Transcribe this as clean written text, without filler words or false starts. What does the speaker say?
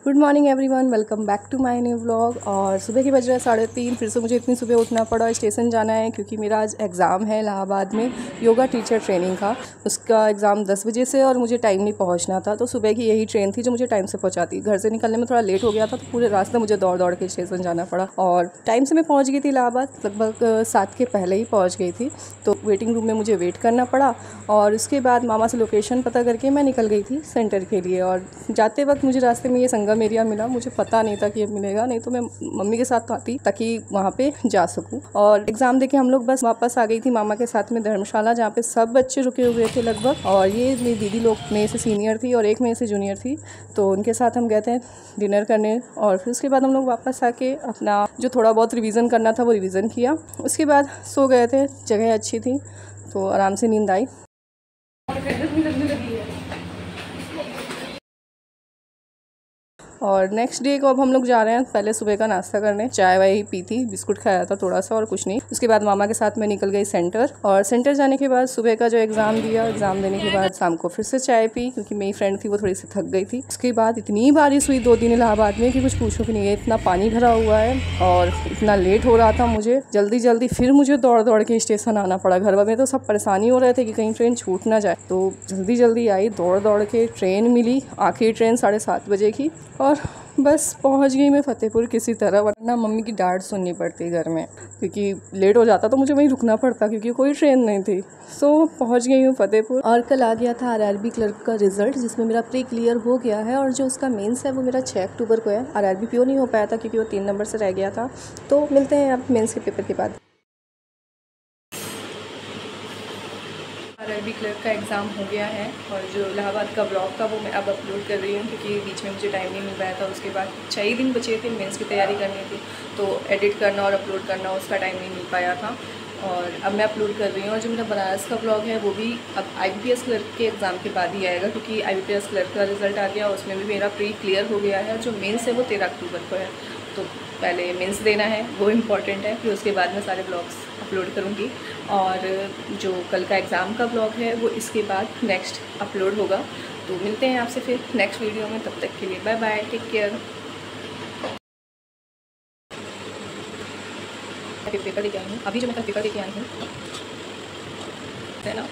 Good morning everyone, welcome back to my new vlog. और सुबह की बज रहा है 3:30। फिर से मुझे इतनी सुबह उठना पड़ा, स्टेशन जाना है क्योंकि मेरा आज एग्ज़ाम है इलाहाबाद में योगा टीचर ट्रेनिंग का। उसका एग्ज़ाम 10 बजे से और मुझे टाइम नहीं पहुंचना था, तो सुबह की यही ट्रेन थी जो मुझे टाइम से पहुंचाती। घर से निकलने में थोड़ा लेट हो गया था, तो पूरे रास्ते मुझे दौड़ दौड़ के स्टेशन जाना पड़ा और टाइम से मैं पहुँच गई थी इलाहाबाद, लगभग 7 के पहले ही पहुँच गई थी। तो वेटिंग रूम में मुझे वेट करना पड़ा और उसके बाद मामा से लोकेशन पता करके मैं निकल गई थी सेंटर के लिए। और जाते वक्त मुझे रास्ते में ये संगम एरिया मिला, मुझे पता नहीं था कि ये मिलेगा, नहीं तो मैं मम्मी के साथ आती ताकि वहाँ पे जा सकूँ। और एग्ज़ाम देके हम लोग बस वापस आ गई थी मामा के साथ में धर्मशाला, जहाँ पे सब बच्चे रुके हुए थे लगभग। और ये मेरी दीदी लोग मेरे से सीनियर थी और एक मेरे से जूनियर थी, तो उनके साथ हम गए थे डिनर करने। और फिर उसके बाद हम लोग वापस आके अपना जो थोड़ा बहुत रिवीजन करना था वो रिवीजन किया। उसके बाद सो गए थे, जगह अच्छी थी तो आराम से नींद आई। और नेक्स्ट डे को अब हम लोग जा रहे हैं पहले सुबह का नाश्ता करने। चाय वाय ही पी थी, बिस्कुट खाया था थोड़ा सा और कुछ नहीं। उसके बाद मामा के साथ मैं निकल गई सेंटर, और सेंटर जाने के बाद सुबह का जो एग्ज़ाम दिया, एग्ज़ाम देने के बाद शाम को फिर से चाय पी क्योंकि मेरी फ्रेंड थी वो थोड़ी सी थक गई थी। उसके बाद इतनी बारिश हुई 2 दिन इलाहाबाद में कि कुछ पूछो कि नहीं है, इतना पानी भरा हुआ है और इतना लेट हो रहा था। मुझे जल्दी फिर मुझे दौड़ दौड़ के स्टेशन आना पड़ा। घर में तो सब परेशानी हो रहे थे कि कहीं ट्रेन छूट ना जाए, तो जल्दी आई, दौड़ दौड़ के ट्रेन मिली। आखिरी ट्रेन 7:30 बजे की और बस पहुंच गई मैं फ़तेहपुर किसी तरह, वरना मम्मी की डांट सुननी पड़ती घर में क्योंकि लेट हो जाता तो मुझे वहीं रुकना पड़ता क्योंकि कोई ट्रेन नहीं थी। सो पहुंच गई हूँ फ़तेहपुर। और कल आ गया था आरआरबी क्लर्क का रिज़ल्ट, जिसमें मेरा प्री क्लियर हो गया है और जो उसका मेंस है वो मेरा 6 अक्टूबर को है। आरआरबी पीओ नहीं हो पाया था क्योंकि वो 3 नंबर से रह गया था। तो मिलते हैं आप मेंस के पेपर के बाद। आरआरबी क्लर्क का एग्ज़ाम हो गया है और जो इलाहाबाद का ब्लॉग था वो मैं अब अपलोड कर रही हूँ क्योंकि बीच में मुझे टाइम नहीं मिल पाया था। उसके बाद 6 ही दिन बचे थे, मेंस की तैयारी करनी थी, तो एडिट करना और अपलोड करना उसका टाइम नहीं मिल पाया था। और अब मैं अपलोड कर रही हूँ। और जो मेरा बनारस का ब्लॉग है वो भी अब IBPS क्लर्क के एग्ज़ाम के बाद ही आएगा क्योंकि IBPS क्लर्क का रिज़ल्ट आ गया, उसमें भी मेरा प्री क्लियर हो गया है। और जो मेंस है वो 13 अक्टूबर को है, तो पहले मेंस देना है, वो इम्पॉर्टेंट है, फिर उसके बाद मैं सारे ब्लॉग्स अपलोड करूँगी। और जो कल का एग्ज़ाम का ब्लॉग है वो इसके बाद नेक्स्ट अपलोड होगा। तो मिलते हैं आपसे फिर नेक्स्ट वीडियो में, तब तक के लिए bye bye, take care. Paper लेके आई हूँ, अभी जो मैं कल पेपर लेके आई हूँ है ना।